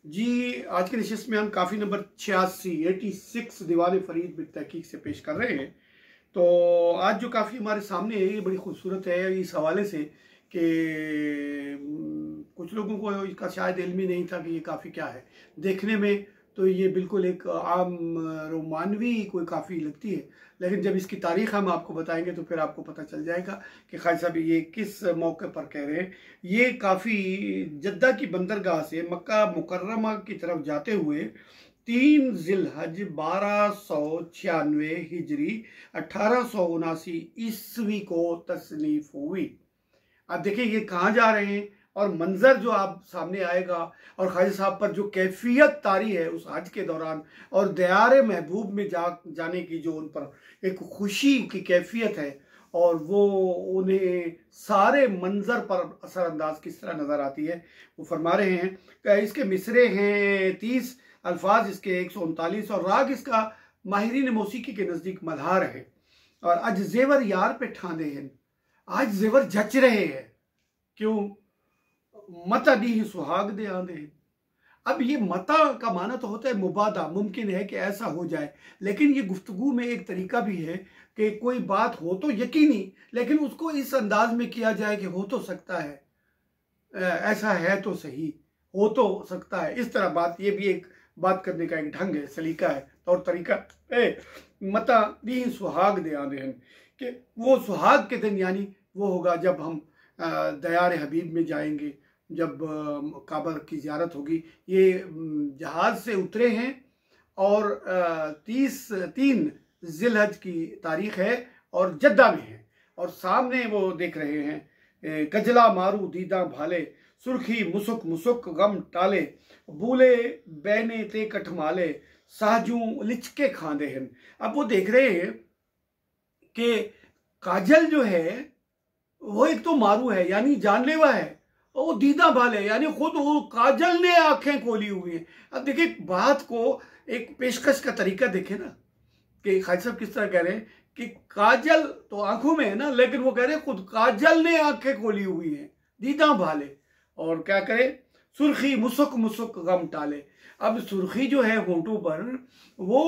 जी, आज के नशिस्त में हम काफ़ी नंबर 86 दीवान फरीद बिन तहकीक से पेश कर रहे हैं। तो आज जो काफ़ी हमारे सामने है ये बड़ी खूबसूरत है इस हवाले से कि कुछ लोगों को इसका शायद इल्म ही नहीं था कि ये काफ़ी क्या है। देखने में तो ये बिल्कुल एक आम रोमानवी कोई काफ़ी लगती है, लेकिन जब इसकी तारीख़ हम आपको बताएंगे तो फिर आपको पता चल जाएगा कि खालिद साहब ये किस मौके पर कह रहे हैं। ये काफ़ी जद्दा की बंदरगाह से मक्का मुकर्रमा की तरफ जाते हुए 3 जिलहज 1296 हिजरी 1879 ईस्वी को तसनीफ हुई। अब देखिए ये कहाँ जा रहे हैं और मंजर जो आप सामने आएगा और खालिद साहब पर जो कैफियत तारी है उस हज के दौरान और दयारे महबूब में जाने की जो उन पर एक खुशी की कैफियत है और वो उन्हें सारे मंजर पर असरअंदाज किस तरह नज़र आती है वो फरमा रहे हैं। इसके मिसरे हैं 30 अल्फाज, इसके 139 और राग इसका माहिरीन मौसीकी के नज़दीक मल्हार है। और आज जेवर यार पे ठांदे हैं, आज जेवर जच रहे हैं, क्यों मता दी ही सुहाग दे आंदे हैं। अब ये मता का माना तो होता है मुबादा, मुमकिन है कि ऐसा हो जाए, लेकिन ये गुफ्तगू में एक तरीका भी है कि कोई बात हो तो यकीनी, लेकिन उसको इस अंदाज में किया जाए कि हो तो सकता है, ऐसा है तो सही, हो तो सकता है। इस तरह बात, ये भी एक बात करने का एक ढंग है, सलीका है, तौर तरीका है। मता दी सुहाग दे आंदे हैं कि वो सुहाग के दिन यानी वो होगा जब हम दयार हबीब में जाएंगे, जब काबा की ज़ियारत होगी। ये जहाज़ से उतरे हैं और 3 जिलहज की तारीख़ है और जद्दा में है और सामने वो देख रहे हैं कजला मारू दीदा भाले, सुर्खी मुसुक मुसुक गम टाले, बूले बैने ते कठमाले, साजू लिचके खांदे हैं। अब वो देख रहे हैं कि काजल जो है वो एक तो मारू है यानी जानलेवा है, और वो दीदा भाले यानी खुद वो काजल ने आंखें खोली हुई हैं। अब देखिए बात को एक पेशकश का तरीका देखें ना कि खालिद साहब किस तरह कह रहे हैं कि काजल तो आंखों में है ना, लेकिन वो कह रहे हैं खुद काजल ने आंखें खोली हुई हैं, दीदा भाले, और क्या करे सुर्खी मुसुक मुसुक गम टाले। अब सुर्खी जो है होंठों पर वो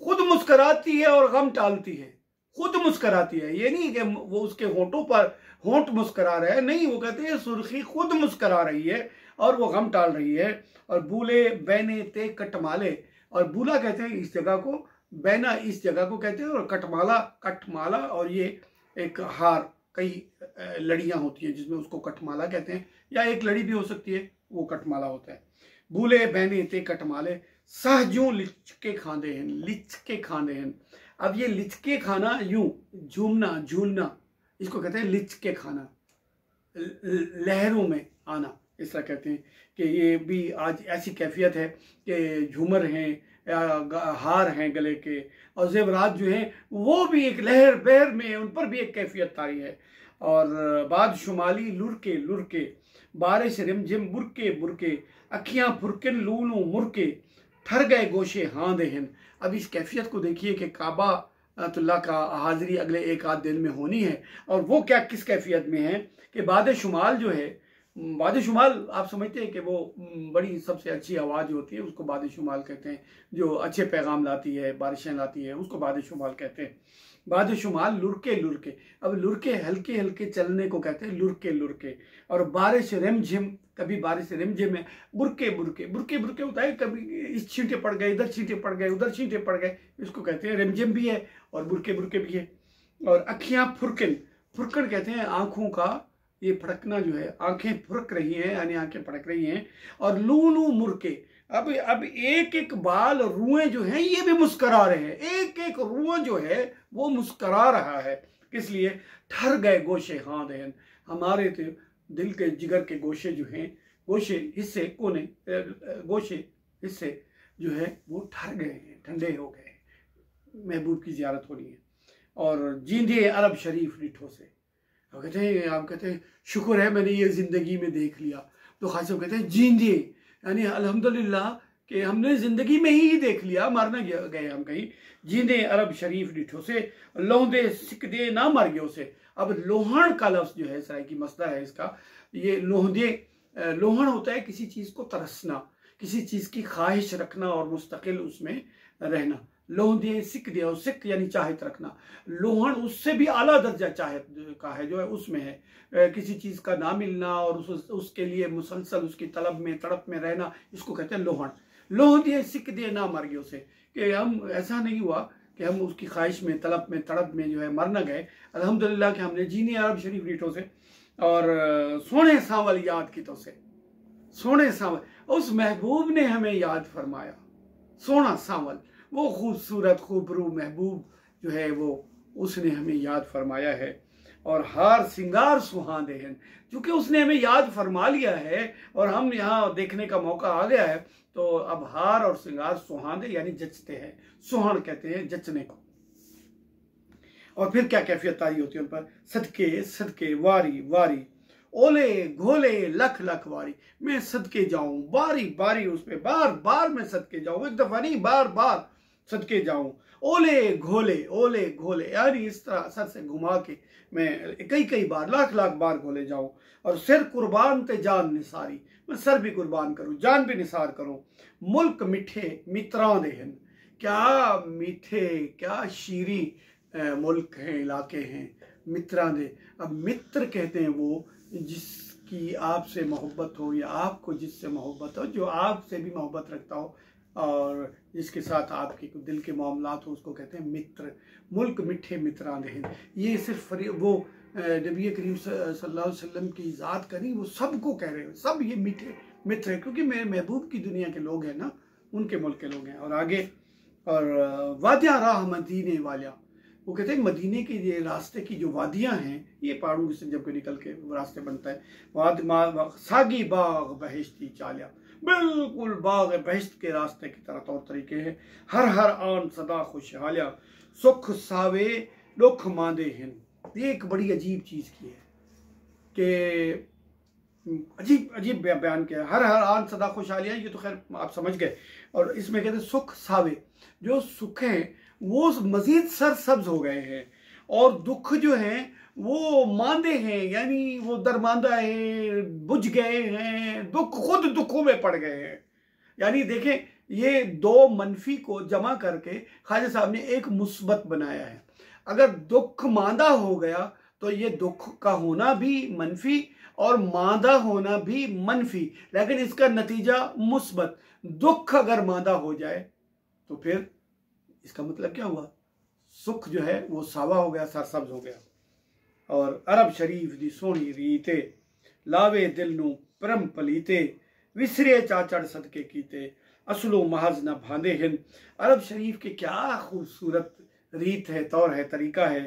खुद मुस्कराती है और गम टालती है, खुद मुस्कराती है। ये नहीं कि वो उसके होंठों पर होंठ मुस्करा रहे हैं, नहीं, वो कहते हैं सुर्खी खुद मुस्करा रही है और वो गम टाल रही है। और बूले बैने ते कटमाले, और बूला कहते हैं इस जगह को, बैना इस जगह को कहते हैं, और कटमाला कटमाला, और ये एक हार, कई लड़ियां होती हैं जिसमें उसको कटमाला कहते हैं, या एक लड़ी भी हो सकती है, वो कटमाला होता है। बूले बैने ते कटमाले, सहजू लिचके खांदे हैं, लिचके खांदे हैं। अब ये लिचके खाना यूं झूमना झूलना, इसको कहते हैं लिचके खाना, लहरों में आना, इस तरह कहते हैं कि ये भी आज ऐसी कैफियत है कि झूमर हैं, हार हैं गले के, और जेवरात जो हैं वो भी एक लहर बहर में, उन पर भी एक कैफियत तारी है। और बाद शुमाली लुरके लुरके, बारिश रिमझिम बुरके बुरके, अखियां फुरकिन लूलू मुरके, ठर गए गोशे हाँ देहन। अब इस कैफियत को देखिए कि काबा अल्लाह का हाजिरी अगले एक आध दिन में होनी है, और वो क्या किस कैफियत में है कि बाद शुमाल जो है, बाद शुमाल आप समझते हैं कि वो बड़ी सबसे अच्छी आवाज़ होती है, उसको बाद शुमाल कहते हैं, जो अच्छे पैगाम लाती है, बारिशें लाती है, उसको बाद शुमाल कहते हैं। बाद शुमाल लुरके लुरके, अब लुरके हल्के हल्के चलने को कहते हैं लुरके लुरके। और बारिश रिमझिम, कभी बारिश रिमझिम है, बुरके बुरके, बुरके बुरके होता है, कभी इस छींटे पड़ गए, इधर छींटे पड़ गए, उधर छींटे पड़ गए, इसको कहते हैं रिमझिम भी है और बुरके बुरके भी है। और अखियां फुरकिन, फुरकन कहते हैं आंखों का ये फड़कना जो है, आंखें फुरक रही हैं यानी आंखें फड़क रही हैं। और लूलू मुरके, अब एक एक बाल रुएं जो हैं ये भी मुस्करा रहे हैं, एक एक रुआ जो है वो मुस्करा रहा है। किस लिए? ठर गए गोशे हाँ देन, हमारे तो दिल के जिगर के गोशे जो हैं, गोशे हिस्से कोने, गोशे हिस्से जो है वो ठर गए हैं, ठंडे हो गए हैं, महबूब की ज़ियारत हो रही है। और जींदे अरब शरीफ डिठो से, आप कहते हैं शुक्र है मैंने ये ज़िंदगी में देख लिया। तो खालिद साहब कहते हैं जींदे यानी अल्हम्दुलिल्लाह कि हमने ज़िंदगी में ही देख लिया, मारना गए हम कहीं। जींदे अरब शरीफ डिठो से, लोहदे सिकदे ना मर गए उसे। अब लोहण का लफ्ज़ जो है सराइकी मसला है इसका, ये लोहदे, लोहण होता है किसी चीज़ को तरसना, किसी चीज़ की ख्वाहिश रखना और मुस्तकिल उसमें रहना। लोह दिए सिक दिया, और सिक यानी चाहत रखना। लोहन उससे भी आला दर्जा चाहत का है, जो है उसमें है किसी चीज़ का ना मिलना और उसके लिए मुसलसल उसकी तलब में तड़प में रहना, इसको कहते हैं लोहन। लोह दिए सिक दिए ना मर गए उसे, कि हम ऐसा नहीं हुआ कि हम उसकी ख्वाहिश में तलब में तड़प में जो है मर न गए। अल्हम्दुलिल्लाह कि हमने जीनी अरब शरीफ रीठों से और सोने सांवल याद की तो से, सोने सांवल उस महबूब ने हमें याद फरमाया। सोना सांवल वो खूबसूरत खूबरू महबूब जो है वो उसने हमें याद फरमाया है। और हार सिंगार सुहांदे हैं, क्योंकि उसने हमें याद फरमा लिया है और हम यहाँ देखने का मौका आ गया है, तो अब हार और सिंगार सुहांदे यानी जचते हैं। सुहान कहते हैं जचने को। और फिर क्या कैफियत तारी होती है उन पर, सदके सदके वारी वारी, ओले घोले लख लख वारी। मैं सदके जाऊं बारी बारी, उस पर बार बार मैं सदके जाऊं, एक दफा नहीं बार बार सदके जाऊं। ओले घोले यानी इस तरह सर से घुमा के मैं कई कई बार लाख लाख बार घोले जाऊं। और सिर कुर्बान ते जान निसारी, मैं सर भी कुर्बान करूं जान भी निसार करूं। मुल्क मिठे मित्रां दे हन, क्या मीठे क्या शीरी मुल्क हैं, इलाके हैं मित्रां दे। अब मित्र कहते हैं वो जिसकी आपसे मोहब्बत हो या आपको जिससे मोहब्बत हो, जो आपसे भी मोहब्बत रखता हो और जिसके साथ आपके दिल के मामलात हो, उसको कहते हैं मित्र। मुल्क मिठे मित्रां दे हैं, ये सिर्फ वो नबी करीम सल्लल्लाहु अलैहि वसल्लम की ज़ात का नहीं, वो सबको कह रहे हैं, सब ये मीठे मित्र हैं, क्योंकि मेरे महबूब की दुनिया के लोग हैं ना, उनके मुल्क के लोग हैं। और आगे और वादियाँ राह मदीने वालिया, वो कहते हैं मदीने के ये रास्ते की जो वादियाँ हैं, ये पहाड़ों से जब निकल के रास्ते बनता है। सागी बाग बहिश्ती चालिया, बिल्कुल बाग बहिश्त के रास्ते की तरह तौर तरीके हैं। हर हर आन सदा खुशहालिया, सुख सावे दुख मांदे हैं। ये एक बड़ी अजीब चीज़ की है कि अजीब अजीब बयान किया। हर हर आन सदा खुशहालिया, ये तो खैर आप समझ गए। और इसमें कहते हैं सुख सावे, जो सुख हैं वो मजीद सरसब्ज हो गए हैं और दुख जो हैं वो मांदे हैं, यानी वो दरमांदा है, बुझ गए हैं, दुख खुद दुखों में पड़ गए हैं। यानी देखें, ये दो मनफी को जमा करके ख्वाजा साहब ने एक मुस्बत बनाया है। अगर दुख मांदा हो गया तो ये दुख का होना भी मनफी और मांदा होना भी मनफी, लेकिन इसका नतीजा मुस्बत। दुख अगर मांदा हो जाए तो फिर इसका मतलब क्या हुआ, सुख जो है वो सावा हो गया, सरसब्ज हो गया। और अरब शरीफ दी सोहनी रीते, लावे दिल नू परम पलीते, विसरे चाचड़ सदके कीते, असलो महज न भांदे हिंद। अरब शरीफ के क्या खूबसूरत रीत है, तौर है, तरीका है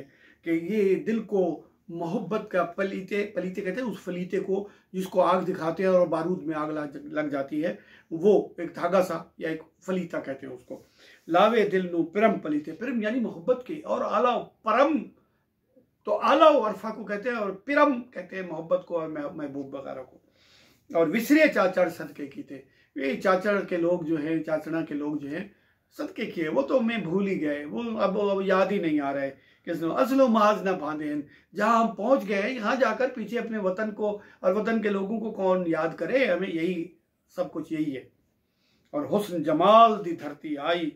कि ये दिल को मोहब्बत का पलीते, पलीते कहते हैं उस फलीते को जिसको आग दिखाते हैं और बारूद में आग लग जाती है, वो एक धागा सा या एक फलीता कहते हैं उसको। लावे दिल नू परम पलीते, परम यानी मोहब्बत की, और आला परम तो आला अरफा को कहते हैं और पिरम कहते हैं मोहब्बत को और महबूब वगैरह को। और विसरे चाचड़ सदके कीते, ये चाचड़ के लोग जो हैं, चाचड़ा के लोग जो हैं सदके किए, वो तो मैं भूल ही गए, वो अब याद ही नहीं आ रहा है किस असलो माज ना बांधे। जहाँ हम पहुँच गए यहाँ जाकर पीछे अपने वतन को और वतन के लोगों को कौन याद करे, हमें यही सब कुछ यही है। और हुस्न जमाल दी धरती आई,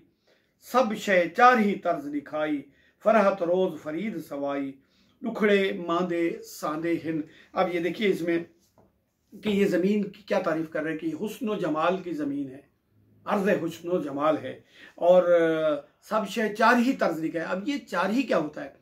सब शय चार ही तर्ज दिखाई, फरहत रोज फरीद सवाई, दुखड़े मांदे सांदे हिंद। अब ये देखिए इसमें कि ये ज़मीन की क्या तारीफ कर रहे हैं कि हुस्न जमाल की ज़मीन है, अर्ज़ हुस्न जमाल है, और सब शय चार ही तर्ज लिखा है। अब ये चार ही क्या होता है,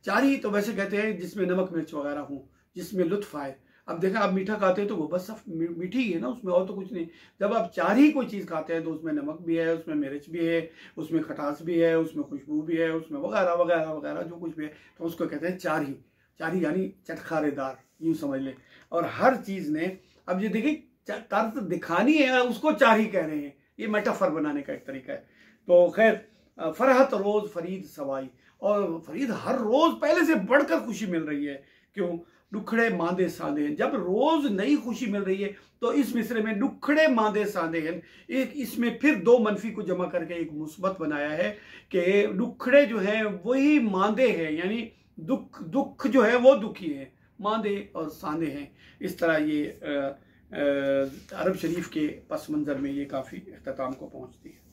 चार ही तो वैसे कहते हैं जिसमें नमक मिर्च वगैरह हो, जिसमें लुत्फ आए। अब देखें आप मीठा खाते हैं तो वो बस सिर्फ मीठी ही है ना, उसमें और तो कुछ नहीं। जब आप चार ही कोई चीज़ खाते हैं तो उसमें नमक भी है, उसमें मिर्च भी है, उसमें खटास भी है, उसमें खुशबू भी है, उसमें वगैरह वगैरह वगैरह जो कुछ भी है, तो उसको कहते हैं चार ही। चार ही यानी चटखारेदार, यूँ समझ लें। और हर चीज़ ने, अब ये देखिए तर्ज दिखानी है, उसको चार ही कह रहे हैं, ये मेटाफर बनाने का एक तरीका है। तो खैर फरहत रोज़ फरीद सवाई, और फरीद हर रोज़ पहले से बढ़कर खुशी मिल रही है। क्यों, दुखड़े मांदे साधे हैं। जब रोज नई खुशी मिल रही है तो इस मिसरे में दुखड़े मांदे साधे हैं, एक इसमें फिर दो मनफी को जमा करके एक मुस्बत बनाया है कि दुखड़े जो है वही मांदे हैं, यानी दुख जो है वो दुखी है, मांदे और सांदे हैं। इस तरह ये अरब शरीफ के पस मंज़र में ये काफ़ी अख्ताम को पहुँचती है।